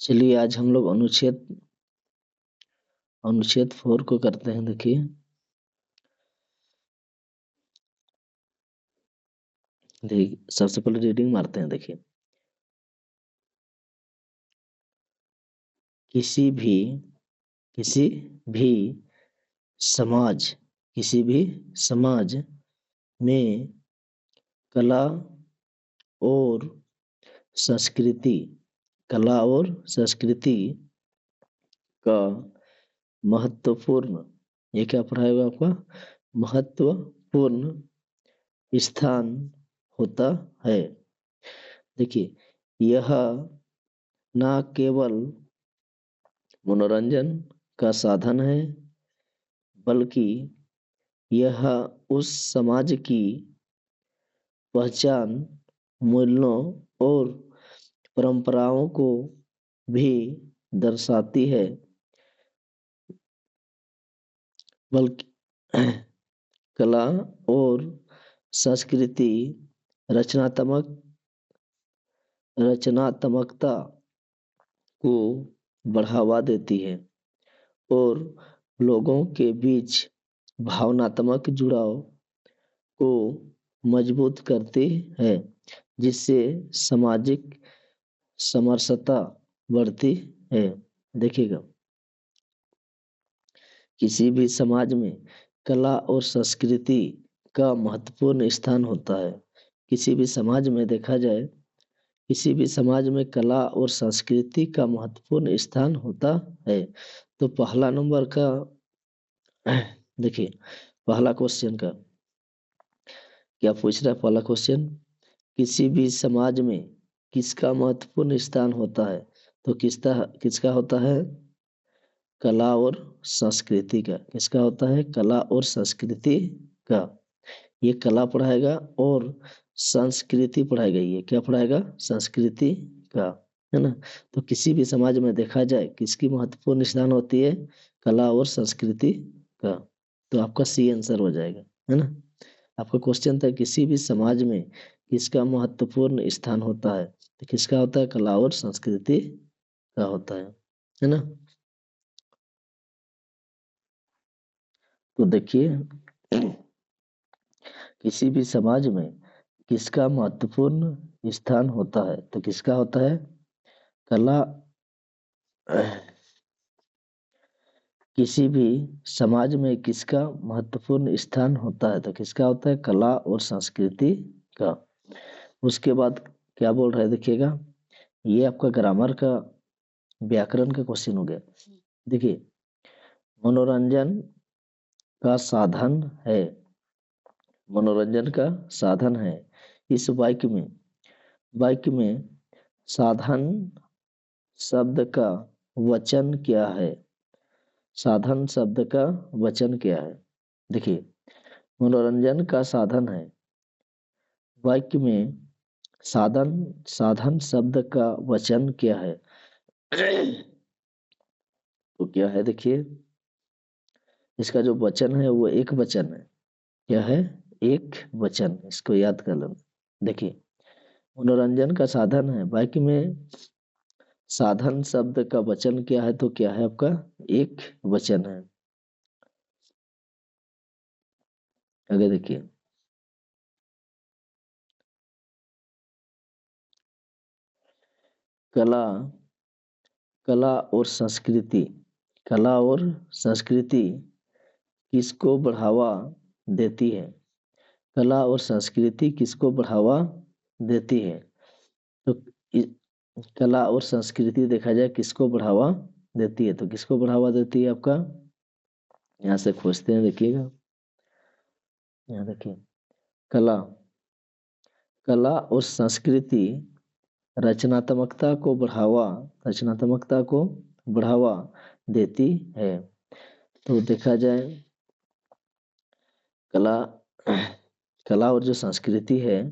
चलिए आज हम लोग अनुच्छेद 4 को करते हैं। देखिए सबसे पहले रीडिंग मारते हैं। देखिए किसी भी किसी भी समाज किसी भी समाज में कला और संस्कृति कला और संस्कृति का महत्वपूर्ण, ये क्या पढ़ाएगा आपका, महत्वपूर्ण स्थान होता है। देखिए यह न केवल मनोरंजन का साधन है, बल्कि यह उस समाज की पहचान, मूल्यों और परंपराओं को भी दर्शाती है। बल्कि कला और संस्कृति रचनात्मकता को बढ़ावा देती है और लोगों के बीच भावनात्मक जुड़ाव को मजबूत करती है, जिससे सामाजिक समरसता बढ़ती है। देखिएगा किसी भी समाज में कला और संस्कृति का महत्वपूर्ण स्थान होता है। किसी भी समाज में देखा जाए, किसी भी समाज में कला और संस्कृति का महत्वपूर्ण स्थान होता है। तो पहला नंबर का देखिए पहला क्वेश्चन का क्या पूछ रहा है। पहला क्वेश्चन, किसी भी समाज में किसका महत्वपूर्ण स्थान होता है। तो किसका होता है, कला और संस्कृति का। किसका होता है, कला और संस्कृति का। ये कला पढ़ाएगा और संस्कृति पढ़ाएगा। ये क्या पढ़ाएगा, संस्कृति का, है ना। तो किसी भी समाज में देखा जाए किसकी महत्वपूर्ण स्थान होती है, कला और संस्कृति का। तो आपका सी आंसर हो जाएगा, है ना। आपका क्वेश्चन था किसी भी समाज में किसका महत्वपूर्ण स्थान होता है, तो किसका होता है, कला और संस्कृति का होता है ना। तो देखिए किसी भी समाज में किसका महत्वपूर्ण स्थान होता है, तो किसका होता है, कला। किसी भी समाज में किसका महत्वपूर्ण स्थान होता है, तो किसका होता है, कला और संस्कृति का। उसके बाद क्या बोल रहा है देखिएगा, ये आपका ग्रामर का, व्याकरण का क्वेश्चन हो गया। देखिए मनोरंजन का साधन है, मनोरंजन का साधन है। इस वाक्य में साधन शब्द का वचन क्या है, साधन शब्द का वचन क्या है। देखिए मनोरंजन का साधन है, वाक्य में साधन शब्द का वचन क्या है। तो क्या है, देखिए इसका जो वचन है वो एक वचन है। क्या है, एक वचन। इसको याद कर लो। देखिए मनोरंजन का साधन है, वाक्य में साधन शब्द का वचन क्या है, तो क्या है आपका, एक वचन है। आगे देखिए कला कला और संस्कृति कला और संस्कृति किसको बढ़ावा देती है, कला और संस्कृति किसको बढ़ावा देती है। तो कला और संस्कृति देखा जाए किसको बढ़ावा देती है, तो किसको बढ़ावा देती है आपका, यहाँ से खोजते हैं। देखिएगा यहाँ देखिए कला कला और संस्कृति रचनात्मकता को बढ़ावा देती है। तो देखा जाए कला कला और जो संस्कृति है,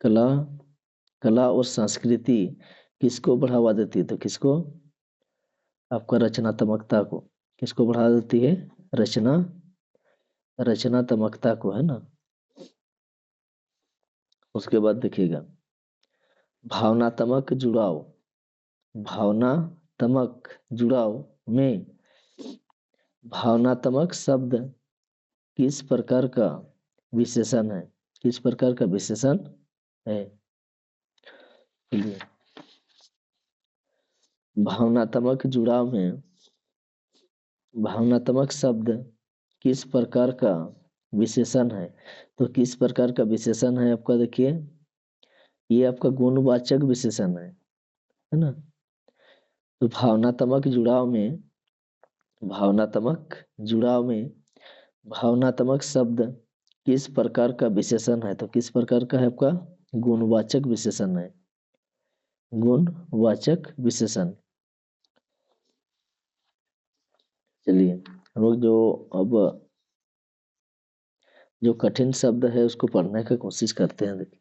कला और संस्कृति किसको बढ़ावा देती है, तो किसको, आपका रचनात्मकता को। किसको बढ़ावा देती है, रचनात्मकता को, है ना। उसके बाद देखिएगा भावनात्मक जुड़ाव। भावनात्मक जुड़ाव में भावनात्मक शब्द किस प्रकार का विशेषण है? किस प्रकार का विशेषण है? भावनात्मक जुड़ाव में भावनात्मक शब्द किस प्रकार का विशेषण है? तो किस प्रकार का विशेषण है आपका? देखिए ये आपका गुणवाचक विशेषण है ना। तो भावनात्मक जुड़ाव में भावनात्मक शब्द किस प्रकार का विशेषण है? तो किस प्रकार का है आपका? गुणवाचक विशेषण है। गुणवाचक विशेषण। चलिए हम लोग जो कठिन शब्द है उसको पढ़ने का कोशिश करते हैं। देखिए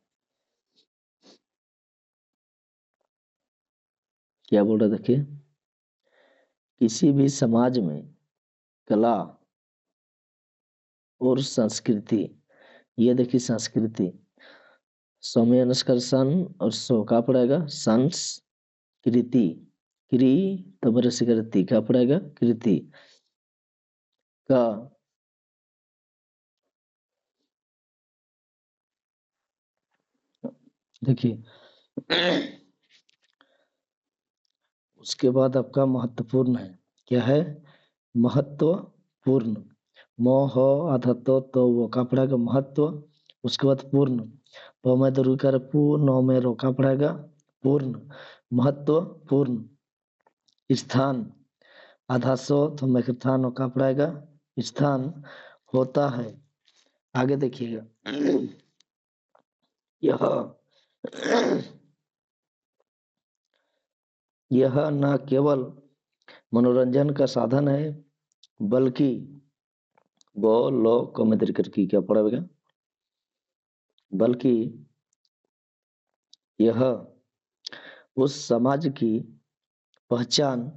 क्या बोल रहा, देखिए किसी भी समाज में कला और संस्कृति, ये देखिए संस्कृति, समय अनुस्कार सन और सो का पड़ेगा संस्कृति, कृ तबर से कृति का पड़ेगा कृति का देखिए उसके बाद आपका महत्वपूर्ण है। क्या है? महत्वपूर्ण। मोह आधा तो वो का पड़ेगा महत्व। उसके बाद पूर्ण, प में तो रुकर पू, नौ में रोका पड़ेगा पूर्ण। महत्वपूर्ण। स्थान आधा सो तो में स्थान रोका पड़ेगा स्थान होता है। आगे देखिएगा यह न केवल मनोरंजन का साधन है बल्कि वो लो को में करके क्या पड़ेगा, बल्कि यह उस समाज की पहचान,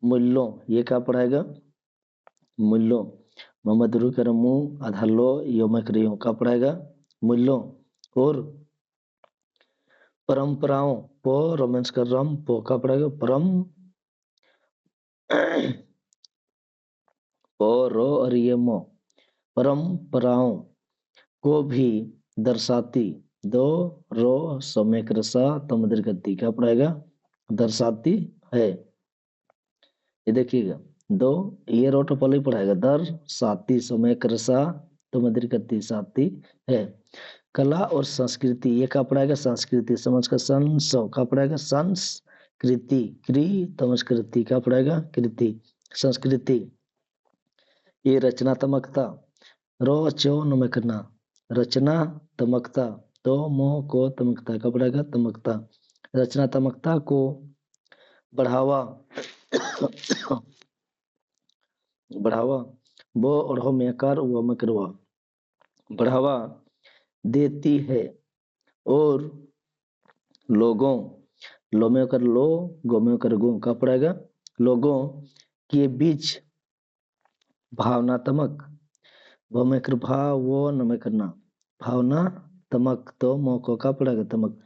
मूल्यों, ये क्या पड़ेगा मूल्यों, मोहम्मद रू कर मुंह आधा लो यो में करियो का पड़ेगा मूल्यों और परंपराओं, पो रोमांस कर रम पो का पड़ेगा पो रो और ये मो, परंपराओं को भी दर्शाती, दो रो समय क्रसा तमदर गति क्या पड़ेगा दर्शाती है। ये देखिएगा दो ये रोट पल ही पड़ेगा दर साती समय क्रसा तमदर गति साती है। कला और संस्कृति, ये क्या पड़ेगा संस्कृति, समझ का संस का पड़ेगा संस्कृति, कृ तमस्कृति का पड़ेगा कृति संस्कृति। ये रचनात्मकता, रो चो नमक करना, रचनात्मकता, तो मोह को तमकता का पड़ेगा तमकता। रचनात्मकता को बढ़ावा बढ़ावा वो और हो में आकार वो में करवा बढ़ावा देती है और लोगों, लो में कर लो गो में कर गो का पड़ेगा लोगों के बीच भावनात्मक, वो में कर भाव वो न में करना भावनात्मक, तो मौको का पड़ेगा तमक,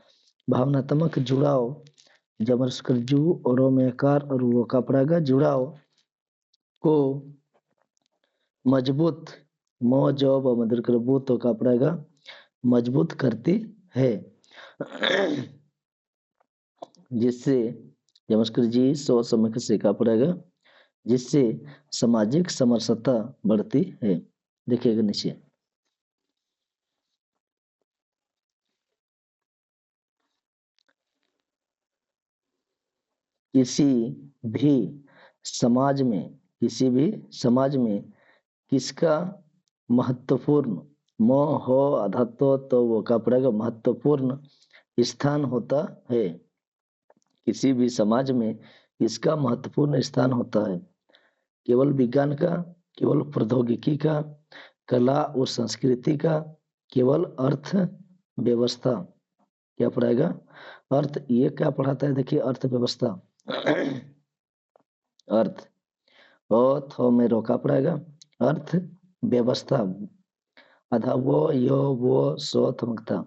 भावनात्मक जुड़ाव जब कर जू और में कार और वो का पड़ेगा जुड़ाव को मजबूत, मो जब मदर कर बू तो का पड़ेगा मजबूत करती है जिससे जमस्कर जी सो समय से का पड़ेगा जिससे सामाजिक समरसता बढ़ती है। देखिएगा नीचे किसी भी समाज में, किसी भी समाज में किसका महत्वपूर्ण, मोह हो अधत्व तो वो का पड़ेगा महत्वपूर्ण स्थान होता है। किसी भी समाज में इसका महत्वपूर्ण स्थान होता है। केवल विज्ञान का, केवल प्रौद्योगिकी का, कला और संस्कृति का, केवल अर्थ व्यवस्था क्या पढ़ाएगा अर्थ, ये क्या पढ़ाता है देखिए अर्थव्यवस्था अर्थ ओ थो में रोका पड़ेगा अर्थ व्यवस्था, आधा वो, यो, वो, स्वथमकता,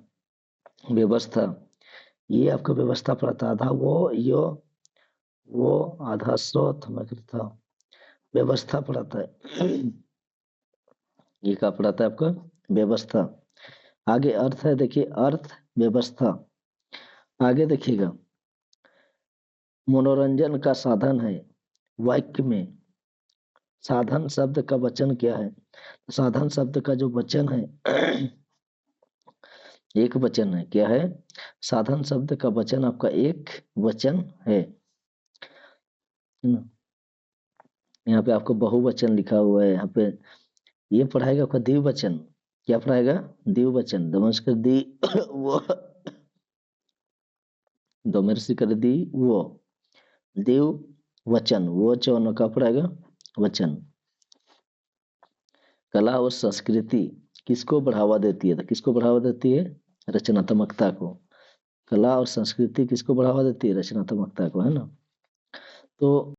व्यवस्था, ये आपका व्यवस्था पड़ता है। आधा वो, यो, वो, आधा स्वथमकता, व्यवस्था पड़ता है। ये क्या पड़ता है आपका? व्यवस्था। आगे अर्थ है, देखिए अर्थ, व्यवस्था। आगे देखिएगा, मनोरंजन का साधन है। वाक्य में साधन शब्द का वचन क्या है? साधन शब्द का जो वचन है एक वचन है। क्या है? साधन शब्द का वचन आपका एक वचन है ना? यहाँ पे आपको बहुवचन लिखा हुआ है। यहाँ पे ये पढ़ाएगा आपका द्विवचन। क्या पढ़ाएगा? द्विवचन। दमस्कर दी वो, दमस्कर कर दी वो, देव वचन, वो चौन का पढ़ाएगा वचन। कला और संस्कृति किसको बढ़ावा देती है? तो किसको बढ़ावा देती है? रचनात्मकता को। कला और संस्कृति किसको बढ़ावा देती है? रचनात्मकता को, है ना? तो